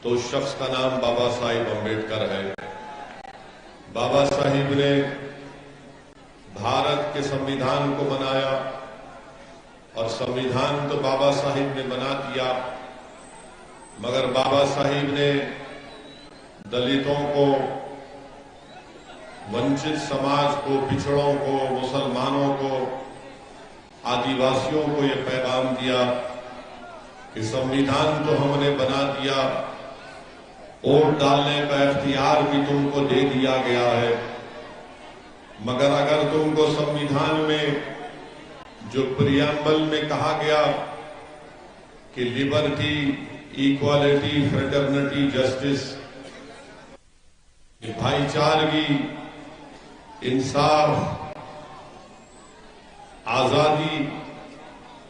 تو اس شخص کا نام بابا صاحب امبیڈکر ہے۔ بابا صاحب نے بھارت کے سمویدھان کو بنایا، اور سمویدھان تو بابا صاحب نے بنا دیا، مگر بابا صاحب نے دلتوں کو، ونچت سماج کو، پچھڑوں کو، مسلمانوں کو، آدیواسیوں کو یہ پیغام دیا کہ سمویدھان تو ہم نے بنا دیا، ووٹ ڈالنے کا اختیار بھی تم کو دے دیا گیا ہے، مگر اگر تم کو سمویدھان میں جو پریامبل میں کہا گیا کہ لبرٹی، ایکوالٹی، فریٹرنٹی، جسٹس، بھائی چارگی، انصاف، آزادی،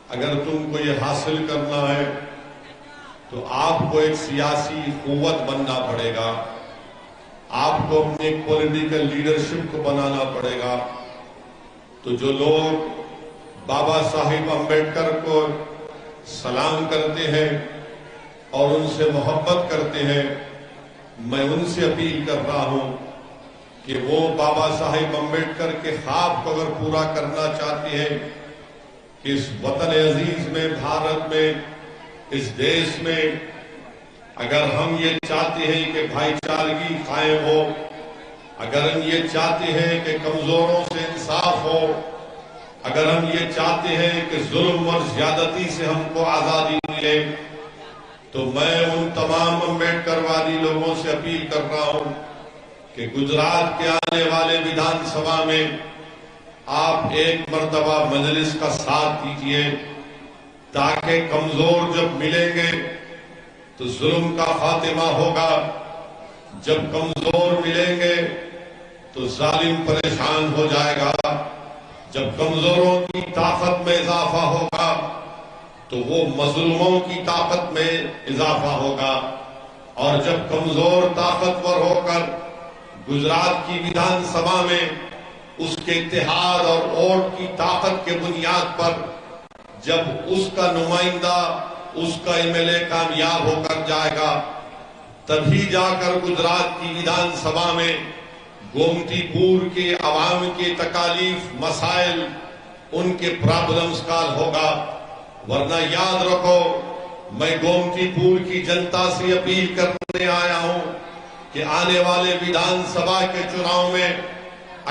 اگر تم کو یہ حاصل کرنا ہے تو آپ کو ایک سیاسی قوت بننا پڑے گا، آپ کو اپنے ایک پولیٹیکل لیڈرشپ کو بنانا پڑے گا۔ تو جو لوگ بابا صاحب امبیڈکر کو سلام کرتے ہیں اور ان سے محبت کرتے ہیں، میں ان سے اپیل کر رہا ہوں کہ وہ بابا صاحب امبیڈکر کے خواب کو اگر پورا کرنا چاہتے ہیں کہ اس وطن عزیز میں، بھارت میں، اس دیش میں اگر ہم یہ چاہتے ہیں کہ بھائی چارگی قائم ہو، اگر ہم یہ چاہتے ہیں کہ کمزوروں سے انصاف ہو، اگر ہم یہ چاہتے ہیں کہ ظلم اور زیادتی سے ہم کو آزادی ملے، تو میں ان تمام امبیڈکر وادی لوگوں سے اپیل کر رہا ہوں کہ گجرات کے آنے والے ویدھان سبھا میں آپ ایک مرتبہ مجلس کا ساتھ دیجیے، تاکہ کمزور جب ملیں گے تو ظلم کا خاتمہ ہوگا، جب کمزور ملیں گے تو ظالم پریشان ہو جائے گا، جب کمزوروں کی طاقت میں اضافہ ہوگا تو وہ مظلوموں کی طاقت میں اضافہ ہوگا، اور جب کمزور طاقتور ہو کر گجرات کی ویدھان سبھا میں اس کے اتحاد اور ووٹ کی طاقت کے بنیاد پر جب اس کا نمائندہ، اس کا ایم ایل اے کامیاب ہو کر جائے گا، تبھی جا کر گجرات کی ویدھان سبھا میں گومتی پور کے عوام کے تکالیف، مسائل، ان کے پرابلمز کا حل ہوگا۔ ورنہ یاد رکھو، میں گومتی پور کی جنتا سے اپیل کرنے آیا ہوں کہ آنے والے ویدھان سبھا کے چناؤ میں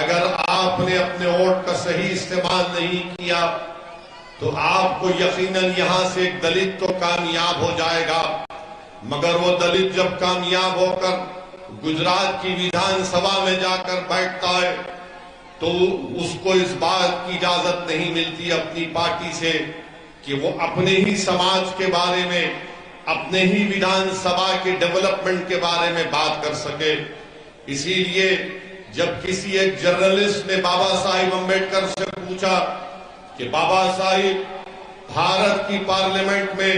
اگر آپ نے اپنے ووٹ کا صحیح استعمال نہیں کیا تو آپ کو یقیناً یہاں سے ایک دلت تو کامیاب ہو جائے گا، مگر وہ دلت جب کامیاب ہو کر گجرات کی ویدھان سبھا میں جا کر بیٹھتا ہے تو اس کو اس بات کی اجازت نہیں ملتی اپنی پارٹی سے کہ وہ اپنے ہی سماج کے بارے میں، اپنے ہی ویدھان سبھا کے ڈیولپمنٹ کے بارے میں بات کر سکے۔ اسی لیے جب کسی ایک جرنلسٹ نے بابا صاحب امبیڈکر سے پوچھا کہ بابا صاحب، بھارت کی پارلیمنٹ میں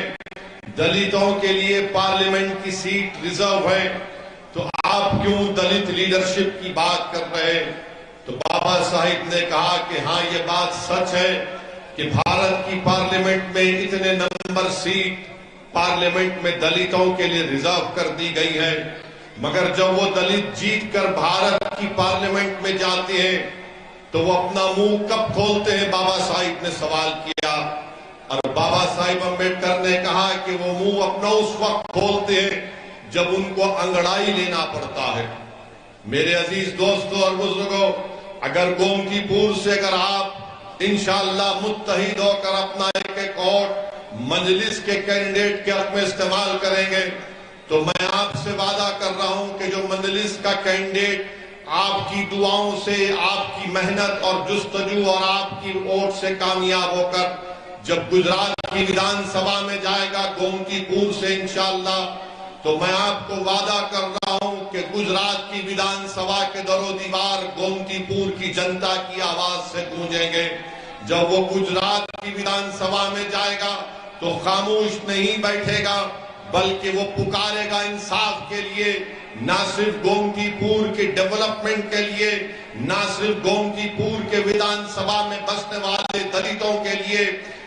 دلتوں کے لیے پارلیمنٹ کی سیٹ ریزرو ہے، تو آپ کیوں دلت لیڈرشپ کی بات کر رہے ہیں؟ تو بابا صاحب نے کہا کہ ہاں، یہ بات سچ ہے کہ بھارت کی پارلیمنٹ میں اتنے نمبر سیٹ پارلیمنٹ میں دلتوں کے لیے ریزرو کر دی گئی ہے، مگر جب وہ دلت جیت کر بھارت کی پارلیمنٹ میں جاتے ہیں تو وہ اپنا منہ کب کھولتے ہیں؟ بابا صاحب نے سوال کیا، اور بابا صاحب امبیڈکر نے کہا کہ وہ منہ اپنا اس وقت کھولتے ہیں جب ان کو انگڑائی لینا پڑتا ہے۔ میرے عزیز دوستوں اور بزرگوں، اگر گومتی پور سے اگر آپ انشاءاللہ متحد ہو کر اپنا ایک ووٹ مجلس کے کینڈیڈیٹ کے حق میں استعمال کریں گے تو میں آپ سے وعدہ کر رہا ہوں کہ جو مجلس کا کینڈیڈیٹ آپ کی دعاؤں سے، آپ کی محنت اور جستجو اور آپ کی ووٹ سے کامیاب ہو کر جب گجرات کی ویدھان سبھا میں جائے گا گومتی پور سے انشاءاللہ، تو میں آپ کو وعدہ کر رہا ہوں کہ گجرات کی ویدھان سبھا کے در و دیوار گومتی پور کی جنتا کی آواز سے گونجیں گے۔ جب وہ گجرات کی ویدھان سبھا میں جائے گا تو خاموش نہیں بیٹھے گا، بلکہ وہ پکارے گا انصاف کے لیے، نہ صرف گومتی پور کے ڈیولپمنٹ کے لیے، نہ صرف گومتی پور کے ویدھان سبھا میں بسنے والے دلتوں کے لیے،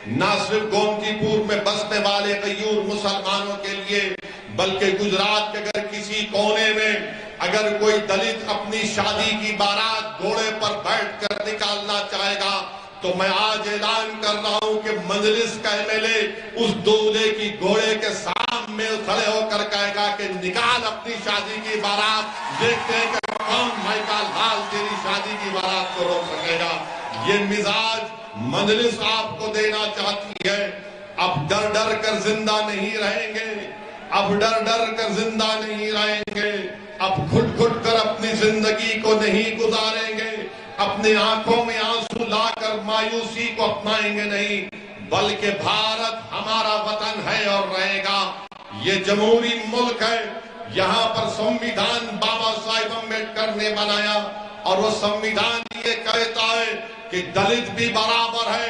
نہ صرف گومتی پور میں بسنے والے غیور مسلمانوں کے لیے، بلکہ گجرات کے اگر کسی کونے میں اگر کوئی دلت اپنی شادی کی بارات گھوڑے پر بیٹھ کر نکالنا چاہے گا تو میں آج اعلان کر رہا ہوں کہ مجلس کا MLA اس دولے کی گھوڑے کے سامنے کھڑے ہو کر کہے گا کہ نکال اپنی شادی کی بارات، دیکھتے ہیں کہ کون بھائی کا لال تیری شادی کی بارات کو روک سکے گا۔ یہ مزاج مجلس آپ کو دینا چاہتی ہے۔ اب ڈر ڈر کر زندہ نہیں رہیں گے، اب ڈر ڈر کر زندہ نہیں رہیں گے، اب گھٹ گھٹ کر اپنی زندگی کو نہیں گزاریں گے، اپنی آنکھوں میں آنسو لا کر مایوسی کو اپنائیں گے نہیں، بلکہ بھارت ہمارا وطن ہے اور رہے گا۔ یہ جمہوری ملک ہے، یہاں پر سنویدھان بابا صاحب امبیڈکر نے بنایا اور وہ سنویدھان یہ کہتا ہے کہ دلت بھی برابر ہے،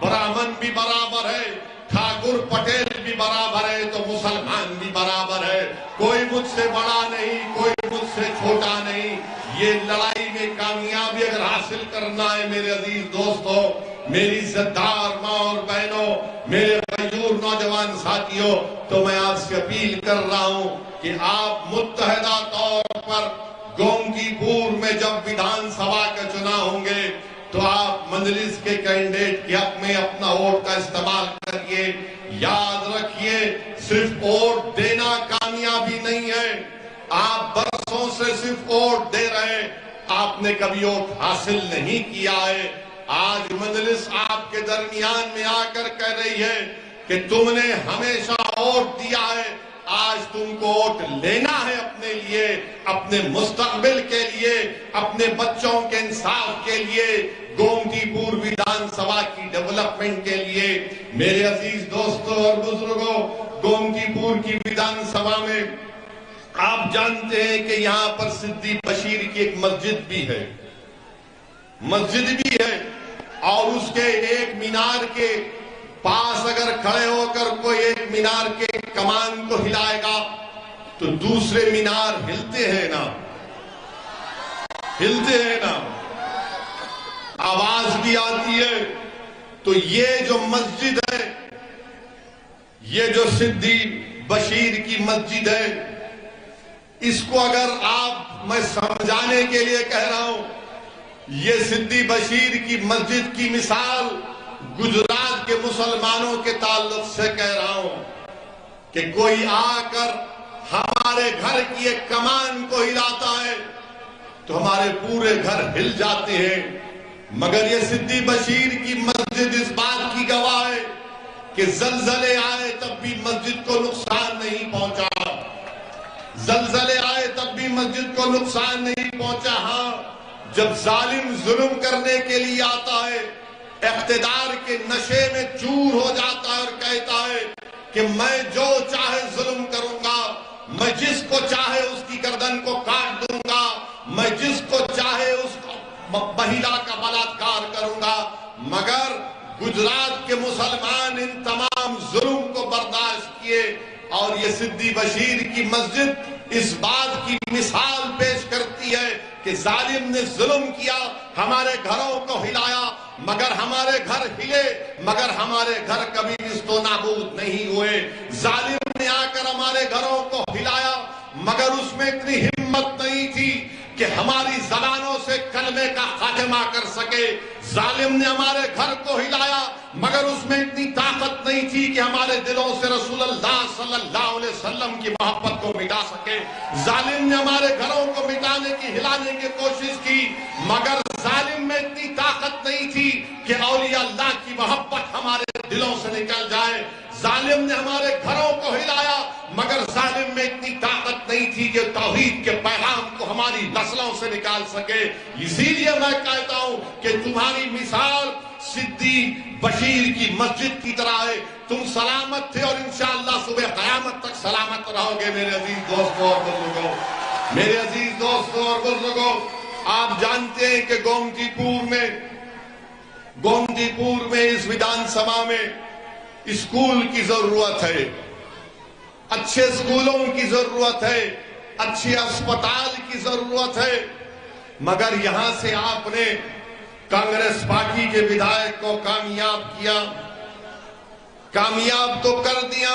برہمن بھی برابر ہے، ٹھاکر پٹیل بھی برابر ہے تو مسلمان بھی برابر ہے، کوئی مجھ سے بڑا نہیں، کوئی مجھ سے چھوٹا نہیں۔ یہ لڑائی میں کامیابی اگر حاصل کرنا ہے میرے عزیز دوستوں، میری عزتدار ماں اور بہنوں، میرے غیور نوجوان ساتھیوں، تو میں آپ سے اپیل کر رہا ہوں کہ آپ متحدہ طور پر گومتی پور میں جب ویدھان سبھا کا چناؤ ہوں گے تو آپ مجلس کے کینڈیڈیٹ کے حق میں اپنا ووٹ کا استعمال کریے۔ یاد رکھیے، صرف ووٹ دینا کامیابی نہیں ہے، آپ برسوں سے صرف ووٹ دے رہے، آپ نے کبھی ووٹ حاصل نہیں کیا ہے۔ آج مجلس آپ کے درمیان میں آ کر کہہ رہی ہے کہ تم نے ہمیشہ ووٹ دیا ہے، آج تم کو ووٹ لینا ہے اپنے لیے، اپنے مستقبل کے لیے، اپنے بچوں کے انصاف کے لیے، گومتی پور ویدھان سبھا کی ڈیولپمنٹ کے لیے۔ میرے عزیز دوستوں اور بزرگوں، گومتی پور کی ویدھان سبھا میں آپ جانتے ہیں کہ یہاں پر سدھی بشیر کی ایک مسجد بھی ہے، مسجد بھی ہے، اور اس کے ایک مینار کے پاس اگر کھڑے ہو کر کوئی ایک مینار کے کمان کو ہلائے گا تو دوسرے مینار ہلتے ہیں نا، ہلتے ہیں نا، آواز بھی آتی ہے۔ تو یہ جو مسجد ہے، یہ جو سدھی بشیر کی مسجد ہے، اس کو اگر میں سمجھانے کے لیے کہہ رہا ہوں، یہ سدھی بشیر کی مسجد کی مثال گجرات کے مسلمانوں کے تعلق سے کہہ رہا ہوں کہ کوئی آ کر ہمارے گھر کی ایک کمان کو ہلاتا ہے تو ہمارے پورے گھر ہل جاتے ہیں، مگر یہ سدھی بشیر کی مسجد اس بات کی گواہ ہے کہ زلزلے آئے تب بھی مسجد کو نقصان نہیں پہنچا، زلزلے آئے تب بھی مسجد کو نقصان نہیں پہنچا۔ ہاں، جب ظالم ظلم کرنے کے لیے آتا ہے، اقتدار کے نشے میں چور ہو جاتا ہے اور کہتا ہے کہ میں جو چاہے ظلم کروں گا، میں جس کو چاہے اس کی گردن کو کاٹ دوں گا، میں جس کو چاہے اس مہیلا کا بلاತ್ಕಾರ کروں گا، مگر گجرات کے مسلمان ان تمام ظلم کو برداشت کیے، اور یہ سدھی بشیر کی مسجد اس بات کی مثال پیش کرتی ہے کہ ظالم نے ظلم کیا، ہمارے گھروں کو ہلایا، مگر ہمارے گھر ہلے، مگر ہمارے گھر کبھی نیست و نابود نہیں ہوئے۔ ظالم نے آ کر ہمارے گھروں کو ہلایا، مگر اس میں اتنی ہمت نہیں تھی کہ ہماری زبانوں سے کلمے کا خاتمہ کر سکے۔ ظالم نے ہمارے گھر کو ہلایا، مگر اس میں اتنی طاقت نہیں تھی کہ ہمارے دلوں سے رسول اللہ صلی اللہ علیہ وسلم کی محبت کو مٹا سکے۔ ظالم نے ہمارے گھروں کو مٹانے کی، ہلانے کی کوشش کی، مگر ظالم میں اتنی طاقت نہیں تھی کہ اولیاء اللہ کی محبت ہمارے دلوں سے نکل جائے۔ ظالم نے ہمارے گھروں کو ہلایا، مگر ظالم میں اتنی طاقت نہیں تھی کہ توحید کے پیغام کو ہماری نسلوں سے نکال سکے۔ اسی لیے میں کہتا ہوں کہ تمہاری مثال سدھی بشیر کی مسجد کی طرح ہے، تم سلامت تھے اور انشاءاللہ صبح قیامت تک سلامت رہو گے۔ میرے عزیز دوستوں اور بزرگوں، میرے عزیز دوستوں اور بزرگوں، آپ جانتے ہیں کہ گومتی پور میں اس ویدھان سبھا میں اسکول کی ضرورت ہے، اچھے اسکولوں کی ضرورت ہے، اچھے اسپتال کی ضرورت ہے، مگر یہاں سے آپ نے کانگریس پارٹی کے وِدھائک کو کامیاب کیا، کامیاب تو کر دیا،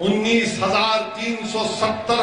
19,370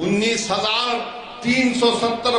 19,370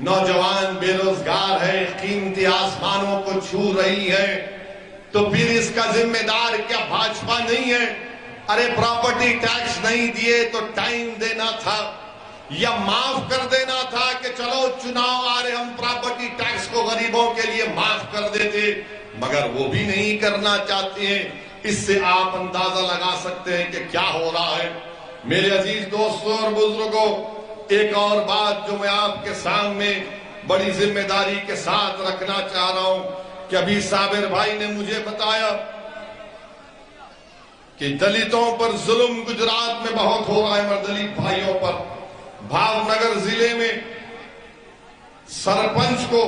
نوجوان بے روزگار ہے، قیمتی آسمانوں کو چھو رہی ہے، تو پھر اس کا ذمہ دار کیا بھاجپا نہیں ہے؟ ارے پراپرٹی ٹیکس نہیں دیے تو ٹائم دینا تھا، یا معاف کر دینا تھا کہ چلو چناؤ آ رہے ہم پراپرٹی ٹیکس کو غریبوں کے لیے معاف کر دیتے، مگر وہ بھی نہیں کرنا چاہتے ہیں۔ اس سے آپ اندازہ لگا سکتے ہیں کہ کیا ہو رہا ہے۔ میرے عزیز دوستوں اور بزرگوں، ایک اور بات جو میں آپ کے سامنے بڑی ذمہ داری کے ساتھ رکھنا چاہ رہا ہوں کہ ابھی صابر بھائی نے مجھے بتایا کہ دلتوں پر ظلم گجرات میں بہت ہو رہا ہے، دلت بھائیوں پر۔ بھاو نگر ضلع میں سرپنچ کو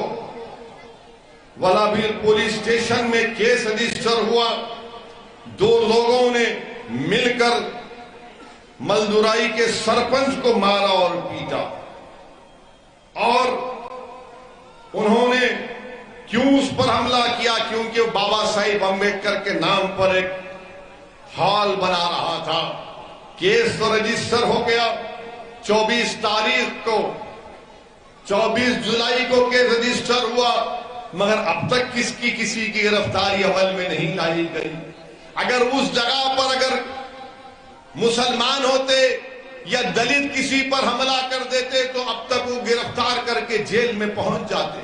ولابھیر پولیس اسٹیشن میں کیس رجسٹر ہوا، 2 لوگوں نے مل کر ملدورائی کے سرپنچ کو مارا اور پیٹا، اور انہوں نے کیوں اس پر حملہ کیا؟ کیونکہ بابا صاحب امبیڈکر کے نام پر ایک ہال بنا رہا تھا۔ کیس تو رجسٹر ہو گیا، 24 تاریخ کو 24 جولائی کو کیس رجسٹر ہوا، مگر اب تک کسی کی گرفتاری عمل میں نہیں لائی گئی۔ اگر اس جگہ پر اگر مسلمان ہوتے یا دلت کسی پر حملہ کر دیتے تو اب تک وہ گرفتار کر کے جیل میں پہنچ جاتے،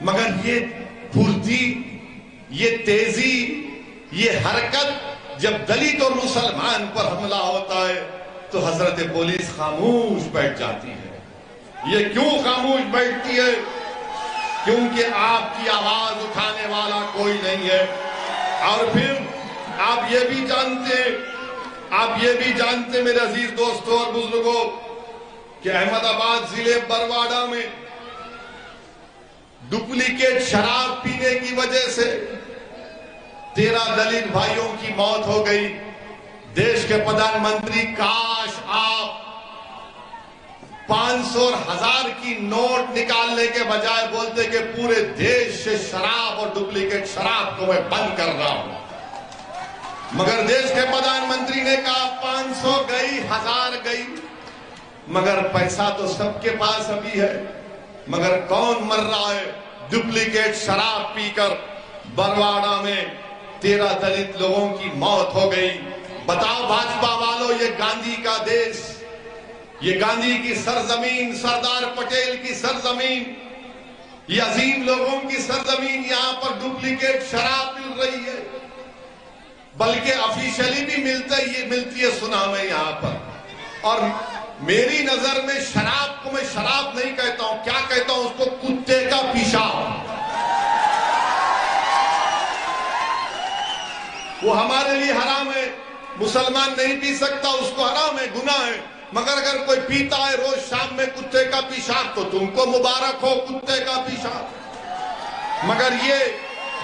مگر یہ پھرتی، یہ تیزی، یہ حرکت جب دلت اور مسلمان پر حملہ ہوتا ہے تو حضرت پولیس خاموش بیٹھ جاتی ہے۔ یہ کیوں خاموش بیٹھتی ہے؟ کیونکہ آپ کی آواز اٹھانے والا کوئی نہیں ہے۔ اور پھر آپ یہ بھی جانتے میرے عزیز دوستوں اور بزرگوں کہ احمد آباد ضلع برواڑہ میں ڈپلیکیٹ شراب پینے کی وجہ سے 13 دلت بھائیوں کی موت ہو گئی۔ دیش کے پردھان منتری، کاش آپ 500 اور 1000 کی نوٹ نکالنے کے بجائے بولتے کہ پورے دیش سے شراب اور ڈپلیکیٹ شراب کو میں بند کر رہا ہوں، مگر دیش کے پردھان منتری نے کہا 500 گئی، 1000 گئی، مگر پیسہ تو سب کے پاس ابھی ہے، مگر کون مر رہا ہے؟ ڈپلیکیٹ شراب پی کر برواڑہ میں 13 دلت لوگوں کی موت ہو گئی۔ بتاؤ بھاجپا والوں، یہ گاندھی کا دیش، یہ گاندھی کی سرزمین، سردار پٹیل کی سرزمین، یہ عظیم لوگوں کی سرزمین، یہاں پر ڈپلیکیٹ شراب مل رہی ہے، بلکہ آفیشلی بھی ملتی ہے سنا میں یہاں پر۔ اور میری نظر میں شراب کو میں شراب نہیں کہتا ہوں، کیا کہتا ہوں اس کو؟ کتے کا پیشاب۔ وہ ہمارے لیے حرام ہے، مسلمان نہیں پی سکتا، اس کو حرام ہے، گناہ ہے، مگر اگر کوئی پیتا ہے روز شام میں کتے کا پیشاب تو تم کو مبارک ہو، کتے کا پیشاب۔ مگر یہ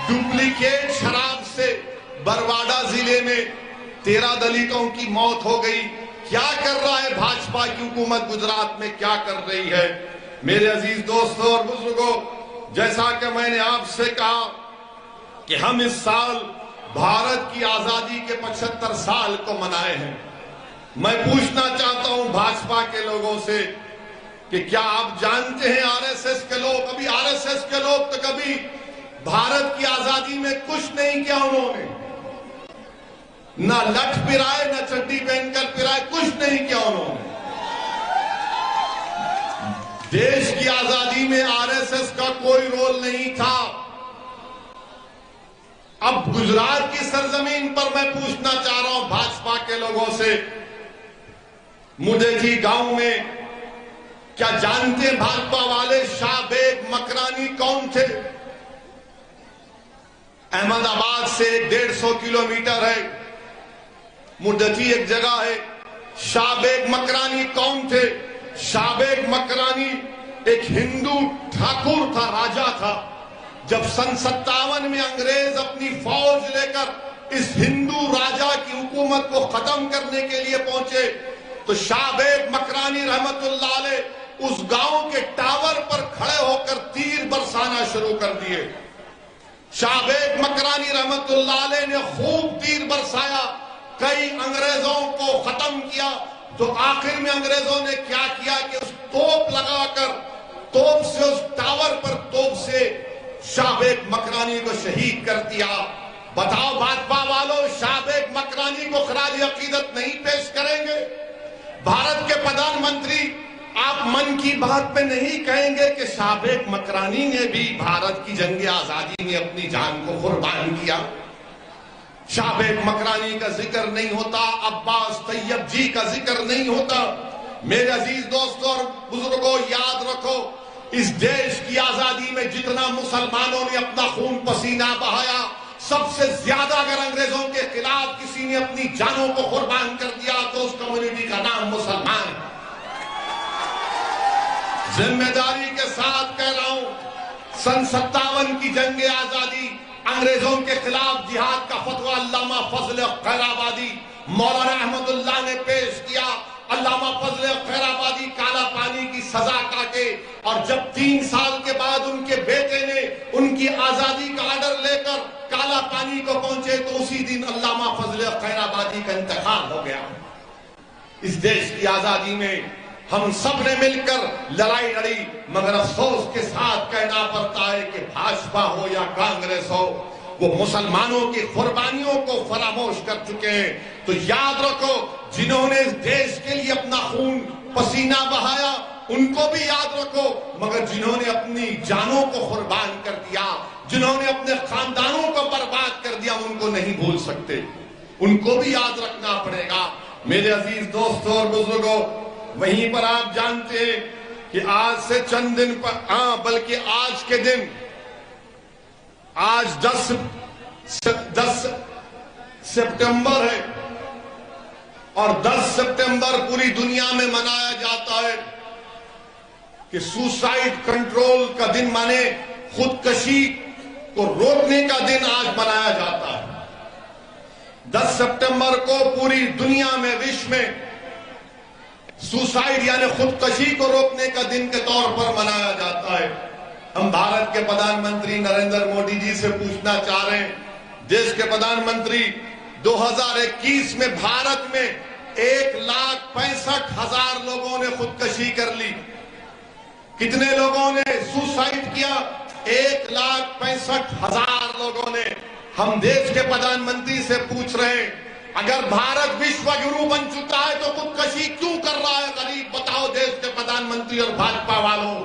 ڈپلیکیٹ شراب سے برواڑہ ضلع میں 13 دلتوں کی موت ہو گئی۔ کیا کر رہا ہے بھاجپا کی حکومت گجرات میں، کیا کر رہی ہے؟ میرے عزیز دوستوں اور بزرگوں، جیسا کہ میں نے آپ سے کہا کہ ہم اس سال بھارت کی آزادی کے 75 سال کو منائے ہیں۔ میں پوچھنا چاہتا ہوں بھاجپا کے لوگوں سے کہ کیا آپ جانتے ہیں آر ایس ایس کے لوگ، ابھی آر ایس ایس کے لوگ تو کبھی بھارت کی آزادی میں کچھ نہیں کیا، انہوں نے نہ لٹھ پرائے، نہ چڈی پہن کر پرائے، کچھ نہیں کیا انہوں نے۔ دیش کی آزادی میں آر ایس ایس کا کوئی رول نہیں تھا۔ اب گجرات کی سرزمین پر میں پوچھنا چاہ رہا ہوں بھاجپا کے لوگوں سے، مڈیجی گاؤں میں کیا جانتے ہیں بھاجپا والے شاہ بیگ مکرانی کون تھے؟ احمد آباد سے 150 کلومیٹر ہے، مڈیجی ایک جگہ ہے۔ شاہ بیگ مکرانی کون تھے؟ شاہ بیگ مکرانی ایک ہندو ٹھاکر تھا، راجا تھا۔ جب سن 57 میں انگریز اپنی فوج لے کر اس ہندو راجا کی حکومت کو ختم کرنے کے لیے پہنچے تو شاہ بیگ مکرانی رحمت اللہ علیہ اس گاؤں کے ٹاور پر کھڑے ہو کر تیر برسانا شروع کر دیے۔ شاہ بیگ مکرانی رحمت اللہ علیہ نے خوب تیر برسایا، کئی انگریزوں کو ختم کیا، تو آخر میں انگریزوں نے کیا کیا کہ اس توپ لگا کر توپ سے اس ٹاور پر توپ سے شعبیک مکرانی کو شہید کر دیا. بتاؤ بھاجپا والوں، شعبیک مکرانی کو خراج عقیدت نہیں پیش کریں گے؟ بھارت کے پردھان منتری، آپ من کی بات میں نہیں کہیں گے کہ شعبیک مکرانی نے بھی بھارت کی جنگ آزادی میں اپنی جان کو قربان کیا؟ شعبیک مکرانی کا ذکر نہیں ہوتا، عباس طیب جی کا ذکر نہیں ہوتا. میرے عزیز دوستوں اور بزرگوں، یاد رکھو، اس دیش کی آزادی میں جتنا مسلمانوں نے اپنا خون پسینہ بہایا، سب سے زیادہ اگر انگریزوں کے خلاف کسی نے اپنی جانوں کو قربان کر دیا تو اس کمیونٹی کا نام مسلمان ہے. ذمہ داری کے ساتھ کہہ رہا ہوں، سن 57 کی جنگ آزادی، انگریزوں کے خلاف جہاد کا فتویٰ علامہ فضل خیر آبادی مولانا احمد اللہ نے پیش کیا. علامہ فضل خیر آبادی کالا پانی کی سزا کاٹے، اور جب 3 سال کے بعد ان کے بیٹے نے ان کی آزادی کا آرڈر لے کر کالا پانی کو پہنچے تو اسی دن علامہ فضل خیر آبادی کا انتقال ہو گیا. اس دیش کی آزادی میں ہم سب نے مل کر لڑائی لڑی، مگر افسوس کے ساتھ کہنا پڑتا ہے کہ بھاجپا ہو یا کانگریس ہو، وہ مسلمانوں کی قربانیوں کو فراموش کر چکے ہیں. تو یاد رکھو، جنہوں نے اس دیش کے لیے اپنا خون پسینہ بہایا ان کو بھی یاد رکھو، مگر جنہوں نے اپنی جانوں کو قربان کر دیا، جنہوں نے اپنے خاندانوں کو برباد کر دیا، ان کو نہیں بھول سکتے، ان کو بھی یاد رکھنا پڑے گا. میرے عزیز دوستوں اور بزرگوں، وہیں پر آپ جانتے ہیں کہ آج سے چند دن پر بلکہ آج کے دن، آج 10 سپٹمبر ہے، اور 10 سپٹمبر پوری دنیا میں منایا جاتا ہے کہ سوسائیڈ کنٹرول کا دن، مانے خودکشی کو روکنے کا دن آج منایا جاتا ہے. 10 سپٹمبر کو پوری دنیا میں، وشو میں سوسائیڈ یعنی خودکشی کو روکنے کا دن کے طور پر منایا جاتا ہے. ہم بھارت کے پردھان منتری نریندر مودی جی سے پوچھنا چاہ رہے ہیں، دیش کے پردھان منتری، 2021 میں بھارت میں 1,65,000 لوگوں نے خودکشی کر لی. کتنے لوگوں نے سوسائیڈ کیا؟ 1,65,000 لوگوں نے. ہم دیش کے پردھان منتری سے پوچھ رہے ہیں، اگر بھارت وشو گرو بن چکا ہے تو خودکشی کیوں کر رہا ہے غریب؟ بتاؤ دیش کے پردھان منتری اور بھاجپا والوں.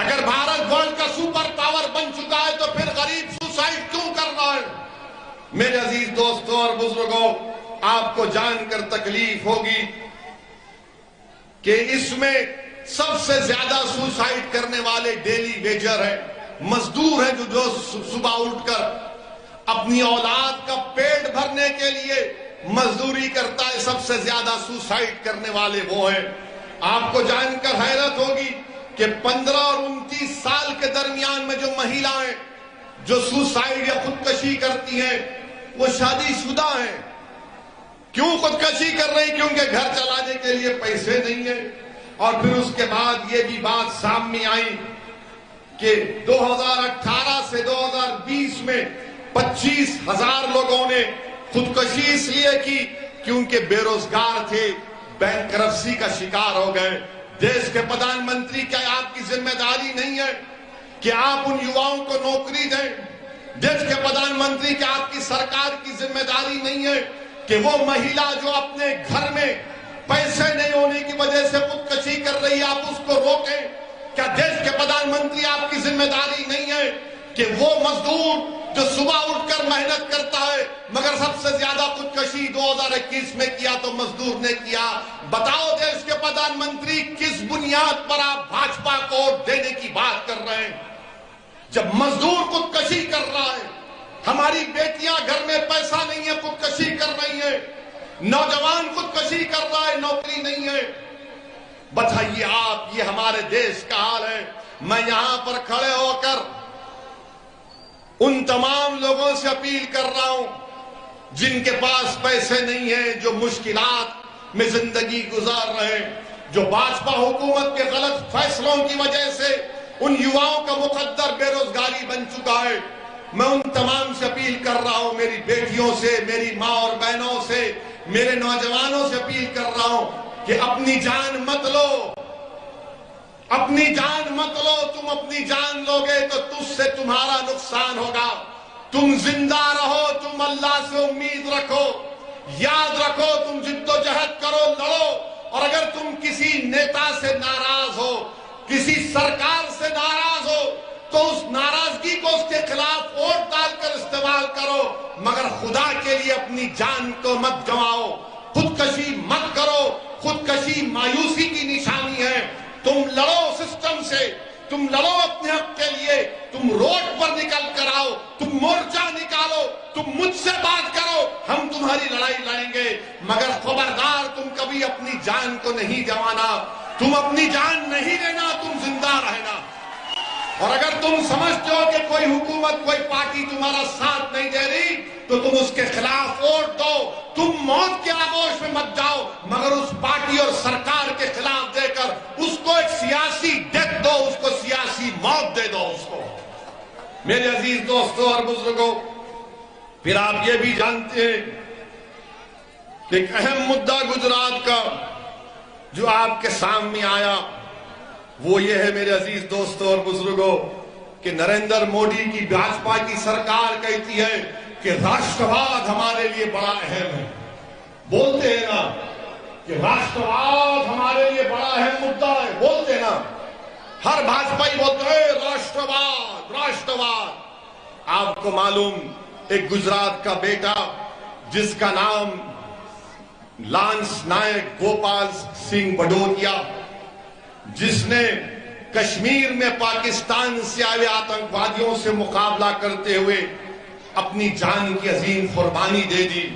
اگر بھارت ورلڈ کا سپر پاور بن چکا ہے تو پھر غریب سوسائیڈ کیوں کر رہا ہے؟ میرے عزیز دوستوں اور بزرگوں، آپ کو جان کر تکلیف ہوگی کہ اس میں سب سے زیادہ سوسائیڈ کرنے والے ڈیلی ویجر ہیں، مزدور ہیں، جو صبح اٹھ کر اپنی اولاد کا پیٹ بھرنے کے لیے مزدوری کرتا ہے. سب سے زیادہ سوسائیڈ کرنے والے وہ ہیں. آپ کو جان کر حیرت ہوگی کہ 15 اور 29 سال کے درمیان میں جو مہیلائیں جو سوسائیڈ یا خودکشی کرتی ہیں وہ شادی شدہ ہیں. کیوں خودکشی کر رہی؟ کیونکہ گھر چلانے کے لیے پیسے نہیں ہیں. اور پھر اس کے بعد یہ بھی بات سامنے آئی کہ 2018 سے 2020 میں 25,000 لوگوں نے خودکشی اس لیے کی کیونکہ بے روزگار تھے، بینکرپسی کا شکار ہو گئے. دیش کے پردھان منتری، کیا آپ کی ذمہ داری نہیں ہے کہ آپ ان یواؤں کو نوکری دیں؟ دیش کے پردھان منتری، کیا آپ کی سرکار کی ذمہ داری نہیں ہے کہ وہ مہیلا جو اپنے گھر میں پیسے نہیں ہونے کی وجہ سے خودکشی کر رہی ہے آپ اس کو روکیں؟ کیا دیش کے پردھان منتری آپ کی ذمہ داری نہیں ہے کہ وہ مزدور جو صبح اٹھ کر محنت کرتا ہے مگر سب سے زیادہ خودکشی 2021 میں کیا تو مزدور نے کیا؟ بتاؤ دیش کے پردھان منتری، کس بنیاد پر آپ بھاجپا کو ووٹ دینے کی بات کر رہے ہیں جب مزدور خودکشی کر رہا ہے؟ ہماری بیٹیاں گھر میں پیسہ نہیں ہے خودکشی کر رہی ہیں، نوجوان خودکشی کر رہا ہے، نوکری نہیں ہے. بتائیے آپ، یہ ہمارے دیش کا حال ہے. میں یہاں پر کھڑے ہو کر ان تمام لوگوں سے اپیل کر رہا ہوں جن کے پاس پیسے نہیں ہیں، جو مشکلات میں زندگی گزار رہے ہیں، جو بھاجپا حکومت کے غلط فیصلوں کی وجہ سے ان یواؤں کا مقدر بے روزگاری بن چکا ہے. میں ان تمام سے اپیل کر رہا ہوں، میری بیٹیوں سے، میری ماں اور بہنوں سے، میرے نوجوانوں سے اپیل کر رہا ہوں کہ اپنی جان مت لو، اپنی جان مت لو، تم اپنی جان لوگے تو تجھ سے تمہارا نقصان ہوگا۔ تم زندہ رہو، تم اللہ سے امید رکھو، یاد رکھو تم جد و جہد کرو، لڑو، اور اگر تم کسی نیتا سے ناراض ہو، کسی سرکار سے ناراض ہو تو اس ناراضگی کو اس کے خلاف ووٹ ڈال کر استعمال کرو، مگر خدا کے لیے اپنی جان کو مت گنواؤ، خودکشی مت کرو۔ خودکشی مایوسی کی نشانی ہے۔ تم لڑو سسٹم سے، تم لڑو اپنے حق کے لیے، تم روڈ پر نکل کر آؤ، تم مورچہ نکالو، تم مجھ سے بات کرو، ہم تمہاری لڑائی لڑیں گے، مگر خبردار تم کبھی اپنی جان کو نہیں گنوانا، تم اپنی جان نہیں دینا، تم زندہ رہنا۔ اور اگر تم سمجھتے ہو کہ کوئی حکومت، کوئی پارٹی تمہارا ساتھ نہیں دے رہی تو تم اس کے خلاف ووٹ دو، تم موت کے آغوش میں مت جاؤ، مگر اس پارٹی اور سرکار کے خلاف دے کر اس کو ایک سیاسی ڈیتھ دو، اس کو سیاسی موت دے دو اس کو۔ میرے عزیز دوستوں اور بزرگوں، پھر آپ یہ بھی جانتے ہیں کہ ایک اہم مدعا گجرات کا جو آپ کے سامنے آیا وہ یہ ہے میرے عزیز دوستوں اور بزرگوں کہ نریندر مودی کی بھاجپا کی سرکار کہتی ہے کہ راشٹرواد ہمارے لیے بڑا اہم ہے۔ بولتے ہیں نا کہ راشٹرواد ہمارے لیے بڑا اہم مدعا ہے، بولتے ہیں نا، ہر بھاجپائی بولتے ہیں راشٹرواد راشٹرواد۔ آپ کو معلوم ایک گجرات کا بیٹا جس کا نام لانس نائک گوپال سنگھ بھدوریا، جس نے کشمیر میں پاکستان سے آئے آتنکوادیوں سے مقابلہ کرتے ہوئے اپنی جان کی عظیم قربانی دے دی،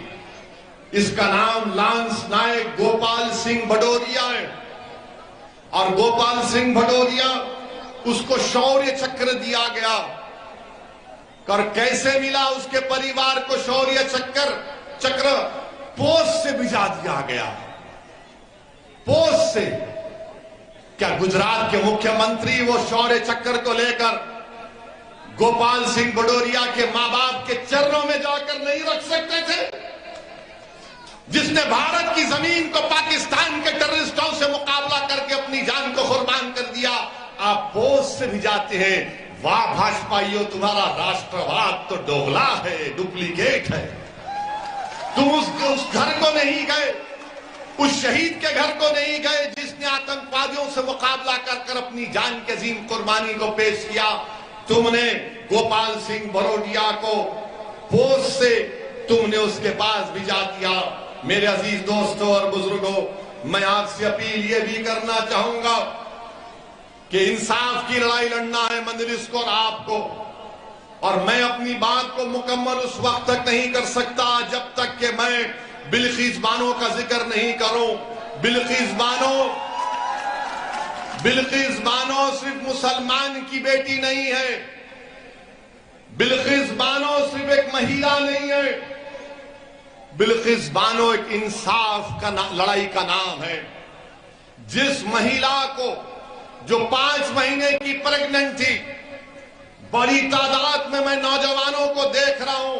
اس کا نام لانس نائک گوپال سنگھ بھدوریا ہے۔ اور گوپال سنگھ بھدوریا اس کو شوریہ چکر دیا گیا، اور کیسے ملا اس کے پریوار کو شوریہ چکر؟ پوسٹ سے بھیجا دیا گیا، پوسٹ سے۔ کیا گجرات کے مکھیہ منتری وہ شوریہ چکر کو لے کر گوپال سنگھ بھدوریا کے ماں باپ کے چرنوں میں جا کر نہیں رکھ سکتے تھے؟ جس نے بھارت کی زمین کو پاکستان کے ٹیررسٹوں سے مقابلہ کر کے اپنی جان کو قربان کر دیا، آپ پوسٹ سے بھیجاتے ہیں۔ واہ بھاجپائیو، تمہارا راشٹرواد تو دوغلا ہے، ڈپلیکیٹ ہے۔ تم اس گھر کو نہیں گئے، اس شہید کے گھر کو نہیں گئے جس نے آتنکوادیوں سے مقابلہ کر کر اپنی جان کی عظیم قربانی کو پیش کیا۔ تم نے گوپال سنگھ بھدوریا کو پوسٹ سے تم نے اس کے پاس بھیجا دیا۔ میرے عزیز دوستوں اور بزرگوں، میں آپ سے اپیل یہ بھی کرنا چاہوں گا کہ انصاف کی لڑائی لڑنا ہے مجلس کو اور آپ کو، اور میں اپنی بات کو مکمل اس وقت تک نہیں کر سکتا جب تک کہ میں بلقیس بانو کا ذکر نہیں کروں۔ بلقیس بانو صرف مسلمان کی بیٹی نہیں ہے، بلقیس بانو صرف ایک مہیلا نہیں ہے، بلقیس بانو ایک انصاف کا لڑائی کا نام ہے۔ جس مہیلا کو جو 5 مہینے کی پریگننٹ تھی، بڑی تعداد میں نوجوانوں کو دیکھ رہا ہوں،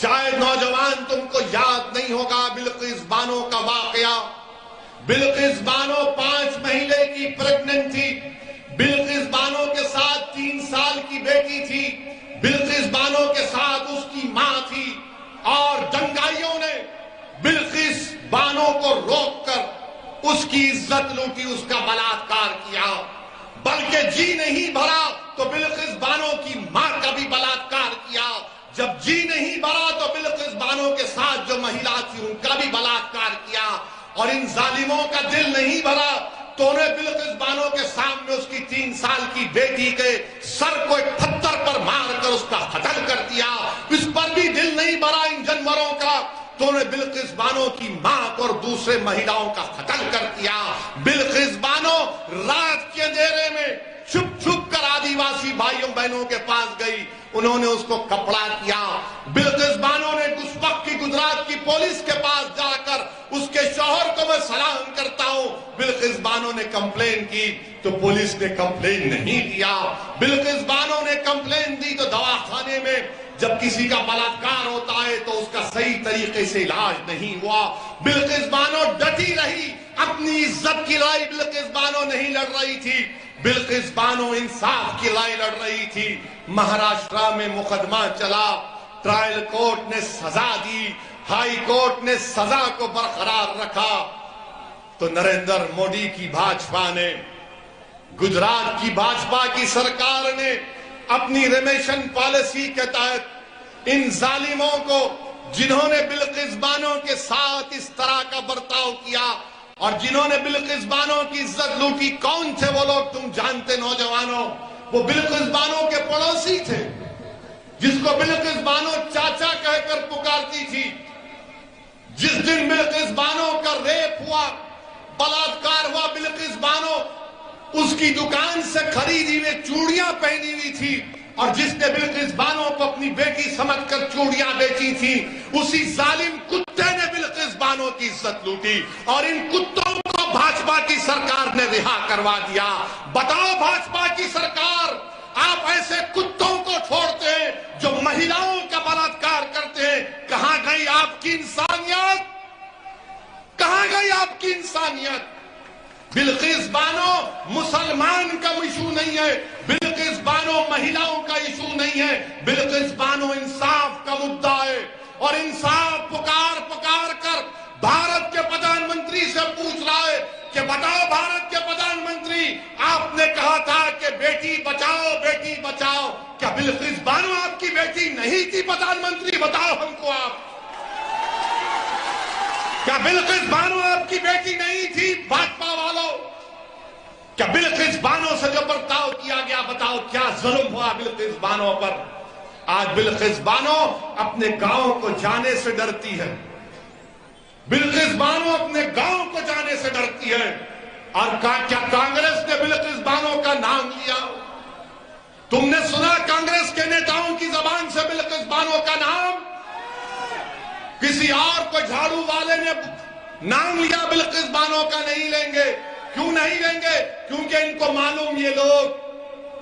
شاید نوجوان تم کو یاد نہیں ہوگا بلقیس بانو کا واقعہ۔ بلقیس بانو 5 مہینے کی پریگننٹ تھی، بلقیس بانو کے ساتھ 3 سال کی بیٹی تھی، بلقیس بانو کے ساتھ اس کی ماں تھی، اور دنگائیوں نے بلقیس بانو کو روک کر اس کی عزت لوٹی، اس کا بلاತ್ಕಾರ کیا، بلکہ جی نہیں بھرا تو بلقیس بانو کی ماں کا بھی بلاತ್ಕಾರ کیا۔ جب جی نہیں بھرا تو بلقیس بانو کے ساتھ جو مہیلا تھی ان کا بھی بلاತ್ಕಾರ کیا، اور ان ظالموں کا دل نہیں بھرا تو انہیں بلقیس بانو کے سامنے اس کی 3 سال کی بیٹی کے سر کو ایک پتھر پر مار کر اس کا قتل کر دیا۔ اس پر بھی دل نہیں بھرا ان جانوروں کا تو انہیں بلقیس بانو کی ماں کو اور دوسرے مہیلاؤں کا قتل کر دیا۔ بلقیس بانو رات کے اندھیرے میں چھپ چھپ کر آدیواسی بھائیوں بہنوں کے پاس گئی، انہوں نے اس کو کپڑا کیا۔ بلقیس بانو نے اس وقت کی گجرات کی پولیس کے پاس جا کر اس کے شوہر کو میں سلام کرتا ہوں، بلقیس بانو نے کمپلین کی تو پولیس نے کمپلین نہیں دیا۔ بلقیس بانو نے کمپلین دی تو دواخانے میں جب کسی کا بلاತ್ಕಾರ ہوتا ہے تو اس کا صحیح طریقے سے علاج نہیں ہوا۔ بلقیس بانو ڈٹی رہی، اپنی عزت کی لڑائی بلقیس بانو نہیں لڑ رہی تھی، بلقیس بانو انصاف کی لڑائی لڑ رہی تھی۔ مہاراشٹرا میں مقدمہ چلا، ٹرائل کورٹ نے سزا دی، ہائی کورٹ نے سزا کو برقرار رکھا، تو نریندر مودی کی بھاجپا نے، گجرات کی بھاجپا کی سرکار نے اپنی ریمیشن پالیسی کے تحت ان ظالموں کو، جنہوں نے بلقیس بانو کے ساتھ اس طرح کا برتاؤ کیا اور جنہوں نے بلقیس بانو کی عزت لوٹی، کون تھے وہ لوگ تم جانتے نوجوانوں؟ وہ بلقیس بانو کے پڑوسی تھے، جس کو بلقیس بانو چاچا کہہ کر پکارتی تھی۔ جس دن بلقیس بانو کا ریپ ہوا، بلاತ್ಕಾರ ہوا، بلقیس بانو اس کی دکان سے خریدی ہوئی چوڑیاں پہنی ہوئی تھی، اور جس نے بلقیس بانو کو اپنی بیٹی سمجھ کر چوڑیاں بیچی تھی، اسی ظالم کتے نے بلقیس بانو کی عزت لوٹی، اور ان کتوں کو بھاجپا کی سرکار نے رہا کروا دیا۔ بتاؤ بھاجپا کی سرکار، آپ ایسے کتوں کو چھوڑتے ہیں جو مہیلاؤں کا بلاತ್ಕಾರ کرتے ہیں، کہاں گئی آپ کی انسانیت؟ کہاں گئی آپ کی انسانیت؟ بلقیس بانو مسلمان کا ایشو نہیں ہے، بلقیس بانو مہیلاؤں کا ایشو نہیں ہے، بلقیس بانو انصاف کا مدعا ہے، اور انصاف پکار پکار کر بھارت کے پردھان منتری سے پوچھ رہا ہے کہ بتاؤ بھارت کے پردھان منتری، آپ نے کہا تھا کہ بیٹی بچاؤ بیٹی بچاؤ، کیا بلقیس بانو آپ کی بیٹی نہیں تھی پردھان منتری؟ بتاؤ ہم کو آپ، کیا بلقیس بانو آپ کی بیٹی نہیں تھی؟ بھاجپا والوں، کیا بلقیس بانو سے جو برتاؤ کیا گیا، بتاؤ کیا ظلم ہوا بلقیس بانو پر؟ آج بلقیس بانو اپنے گاؤں کو جانے سے ڈرتی ہے، بلقیس بانو اپنے گاؤں کو جانے سے ڈرتی ہے، اور کیا کانگریس نے بلقیس بانو کا نام لیا؟ تم نے سنا کانگریس کے نیتاؤں کی زبان سے بلقیس بانو کا نام؟ کسی اور کو جھاڑو والے نے نام لیا بلقیس بانو کا نہیں لیں گے۔ کیوں نہیں لیں گے؟ کیونکہ ان کو معلوم یہ لوگ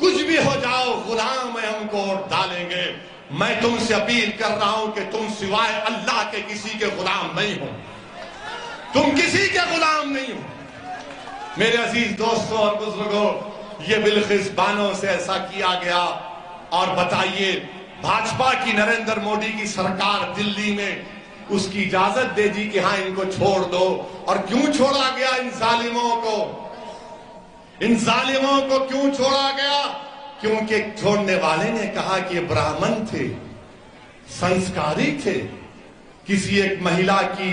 کچھ بھی ہو جاؤ غلام ہے، ہم کو ووٹ ڈالیں گے۔ میں تم سے اپیل کر رہا ہوں کہ تم سوائے اللہ کے کسی کے غلام نہیں ہو، تم کسی کے غلام نہیں ہو۔ میرے عزیز دوستوں اور بزرگوں، یہ بلقیس بانو سے ایسا کیا گیا، اور بتائیے بھاجپا کی نریندر مودی کی سرکار دلی میں اس کی اجازت دے دی کہ ہاں ان کو چھوڑ دو۔ اور کیوں چھوڑا گیا ان ظالموں کو؟ ان ظالموں کو کیوں چھوڑا گیا؟ کیونکہ چھوڑنے والے نے کہا کہ یہ برہمن تھے، سنسکاری تھے۔ کسی ایک مہیلا کی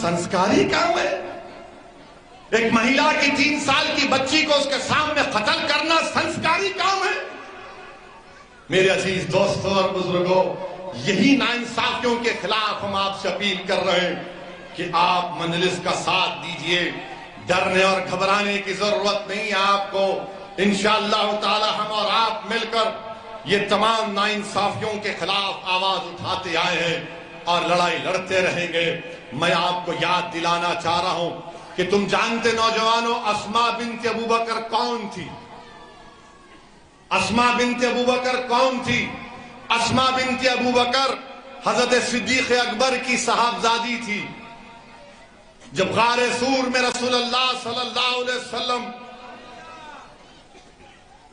سنسکاری کام ہے؟ ایک مہیلا کی 3 سال کی بچی کو اس کے سامنے قتل کرنا سنسکاری کام ہے؟ میرے عزیز دوستوں اور بزرگوں، یہی ناانصافیوں کے خلاف ہم آپ سے اپیل کر رہے ہیں کہ آپ مجلس کا ساتھ دیجئے۔ ڈرنے اور گھبرانے کی ضرورت نہیں ہے آپ کو، انشاءاللہ تعالی ہم اور آپ مل کر یہ تمام ناانصافیوں کے خلاف آواز اٹھاتے آئے ہیں اور لڑائی لڑتے رہیں گے۔ میں آپ کو یاد دلانا چاہ رہا ہوں کہ تم جانتے نوجوانوں، اسماء بنت ابوبکر کون تھی؟ اسماء بنت ابوبکر کون تھی؟ اسماء بنت ابوبکر حضرت صدیق اکبر کی صاحبزادی تھی۔ جب غار سور میں رسول اللہ صلی اللہ علیہ وسلم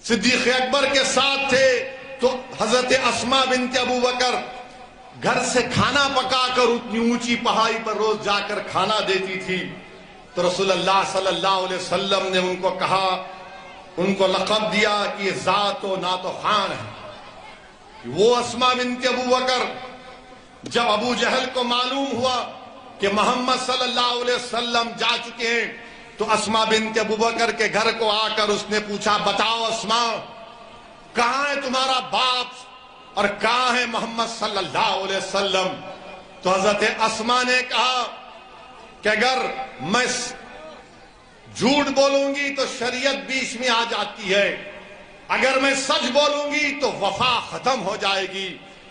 صدیق اکبر کے ساتھ تھے، تو حضرت اسماء بنت ابوبکر گھر سے کھانا پکا کر اتنی اونچی پہاڑی پر روز جا کر کھانا دیتی تھی۔ تو رسول اللہ صلی اللہ علیہ وسلم نے ان کو کہا، ان کو لقب دیا کہ یہ ذات و نعت و خوان ہے۔ وہ اسماء بنت ابوبکر جب ابو جہل کو معلوم ہوا کہ محمد صلی اللہ علیہ وسلم جا چکے ہیں، تو اسماء بنت ابوبکر کے گھر کو آ کر اس نے پوچھا، بتاؤ اسماء، کہاں ہے تمہارا باپ اور کہاں ہے محمد صلی اللہ علیہ وسلم؟ تو حضرت اسماء نے کہا کہ اگر میں جھوٹ بولوں گی تو شریعت بیچ میں آ جاتی ہے، اگر میں سچ بولوں گی تو وفا ختم ہو جائے گی۔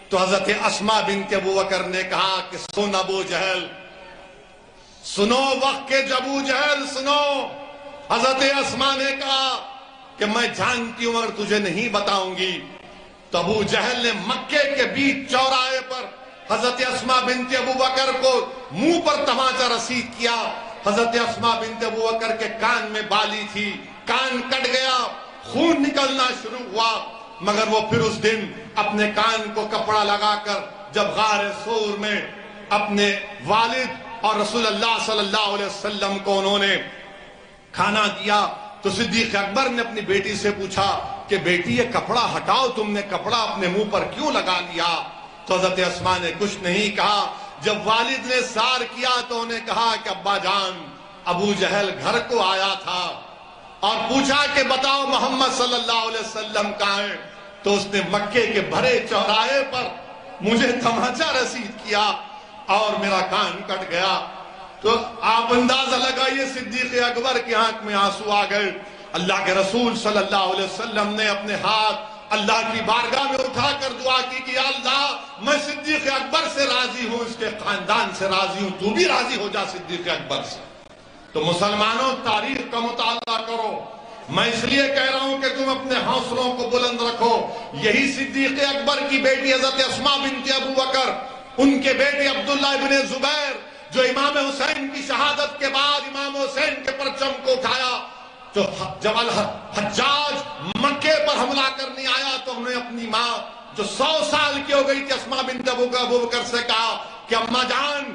تو حضرت اسماء بنت ابوبکر نے کہا کہ سن ابو جہل، سنو وقت کے ابو جہل سنو۔ حضرت اسماء نے کہا کہ میں جانتی ہوں اور تجھے نہیں بتاؤں گی۔ تو ابو جہل نے مکے کے بیچ چوراہے پر حضرت اسماء بنت ابوبکر کو منہ پر تماچا رسید کیا حضرت اسما بنت ابو بکر کے کان میں بالی تھی، کان کٹ گیا، خون نکلنا شروع ہوا، مگر وہ پھر اس دن اپنے کان کو کپڑا لگا کر جب غار ثور میں اپنے والد اور رسول اللہ صلی اللہ علیہ وسلم کو انہوں نے کھانا دیا تو صدیق اکبر نے اپنی بیٹی سے پوچھا کہ بیٹی یہ کپڑا ہٹاؤ، تم نے کپڑا اپنے منہ پر کیوں لگا لیا؟ تو حضرت اسما نے کچھ نہیں کہا۔ جب والد نے سار کیا تو انہیں کہا کہ ابا جان، ابو جہل گھر کو آیا تھا اور پوچھا کہ بتاؤ محمد صلی اللہ علیہ وسلم کہاں ہیں؟ تو اس نے مکے کے بھرے چوراہے پر مجھے تماچا رسید کیا اور میرا کان کٹ گیا۔ تو آپ اندازہ لگائیے صدیق اکبر کی آنکھ میں آنسو آ گئے۔ اللہ کے رسول صلی اللہ علیہ وسلم نے اپنے ہاتھ اللہ کی بارگاہ میں اٹھا کر دعا کی کہ یا اللہ میں صدیق اکبر سے راضی ہوں، اس کے خاندان سے راضی ہوں، تو بھی راضی ہو جا صدیق اکبر سے۔ تو مسلمانوں تاریخ کا مطالعہ کرو، میں اس لیے کہہ رہا ہوں کہ تم اپنے حوصلوں کو بلند رکھو۔ یہی صدیق اکبر کی بیٹی حضرت اسما بنت ابو بکر، ان کے بیٹے عبداللہ ابن زبیر جو امام حسین کی شہادت کے بعد امام حسین کے پرچم کو اٹھایا، تو جب حجاج مکے پر حملہ کرنے آیا تو انہوں نے اپنی ماں جو 100 سال کی ہو گئی تھی اسما بنت ابو بکر سے کہا کہ اماں جان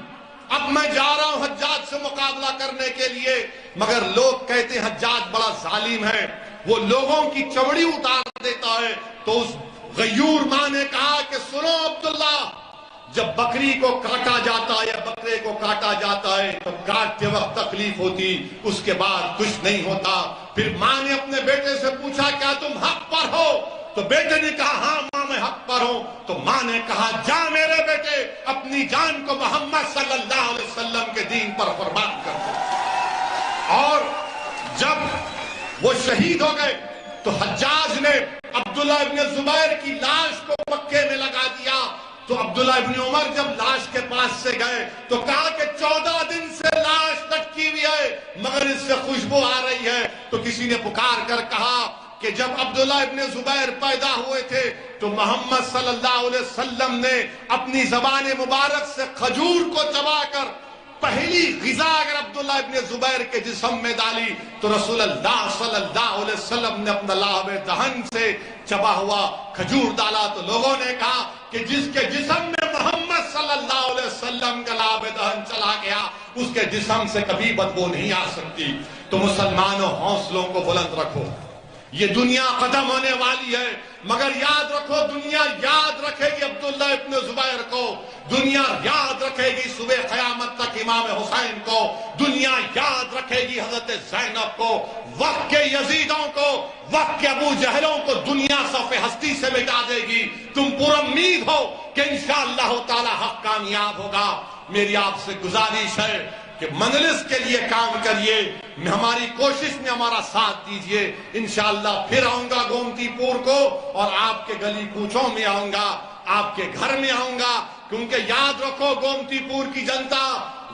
اب میں جا رہا ہوں حجاج سے مقابلہ کرنے کے لیے، مگر لوگ کہتے ہیں حجاج بڑا ظالم ہے، وہ لوگوں کی چمڑی اتار دیتا ہے۔ تو اس غیور ماں نے کہا کہ سنو عبداللہ، جب بکری کو کاٹا جاتا ہے یا بکرے کو کاٹا جاتا ہے تو کاٹتے وقت تکلیف ہوتی، اس کے بعد کچھ نہیں ہوتا۔ پھر ماں نے اپنے بیٹے سے پوچھا کیا تم حق پر ہو؟ تو بیٹے نے کہا ہاں ماں میں حق پر ہوں۔ تو ماں نے کہا جا میرے بیٹے، اپنی جان کو محمد صلی اللہ علیہ وسلم کے دین پر قربان کر دو۔ اور جب وہ شہید ہو گئے تو حجاج نے عبداللہ ابن زبیر کی لاش کو مکے میں لگا دیا۔ تو عبداللہ ابن عمر جب لاش کے پاس سے گئے تو کہا کہ 14 دن سے لاش لٹکی ہوئی ہے مگر اس سے خوشبو آ رہی ہے۔ تو کسی نے پکار کر کہا کہ جب عبداللہ ابن زبیر پیدا ہوئے تھے تو محمد صلی اللہ علیہ وسلم نے اپنی زبان مبارک سے کھجور کو چبا کر پہلی غذا اگر عبداللہ ابن زبیر کے جسم میں ڈالی تو رسول اللہ صلی اللہ علیہ وسلم نے اپنا لعاب دہن سے چبا ہوا کھجور ڈالا۔ تو لوگوں نے کہا کہ جس کے جسم میں محمد صلی اللہ علیہ وسلم کا لعاب دہن چلا گیا اس کے جسم سے کبھی بدبو نہیں آ سکتی۔ تو مسلمانوں حوصلوں کو بلند رکھو، یہ دنیا ختم ہونے والی ہے مگر یاد رکھو دنیا یاد رکھے گی عبداللہ ابن زبیر کو، دنیا یاد رکھے گی صبح قیامت تک امام حسین کو، دنیا یاد رکھے گی حضرت زینب کو، وقت کے یزیدوں کو، وقت کے ابو جہلوں کو دنیا صف ہستی سے مٹا دے گی۔ تم پر امید ہو کہ انشاءاللہ تعالی حق کامیاب ہوگا۔ میری آپ سے گزارش ہے کہ مجلس کے لیے کام کریے، ہماری کوشش میں ہمارا ساتھ دیجئے۔ انشاءاللہ پھر آؤں گا گومتی پور کو اور آپ کے گلی کوچوں میں آؤں گا، آپ کے گھر میں آؤں گا، کیونکہ یاد رکھو گومتی پور کی جنتا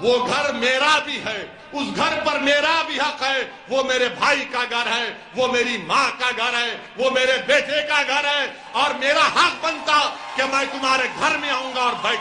وہ گھر میرا بھی ہے، اس گھر پر میرا بھی حق ہے، وہ میرے بھائی کا گھر ہے، وہ میری ماں کا گھر ہے، وہ میرے بیٹے کا گھر ہے، اور میرا حق بنتا کہ میں تمہارے گھر میں آؤں گا اور بیٹھوں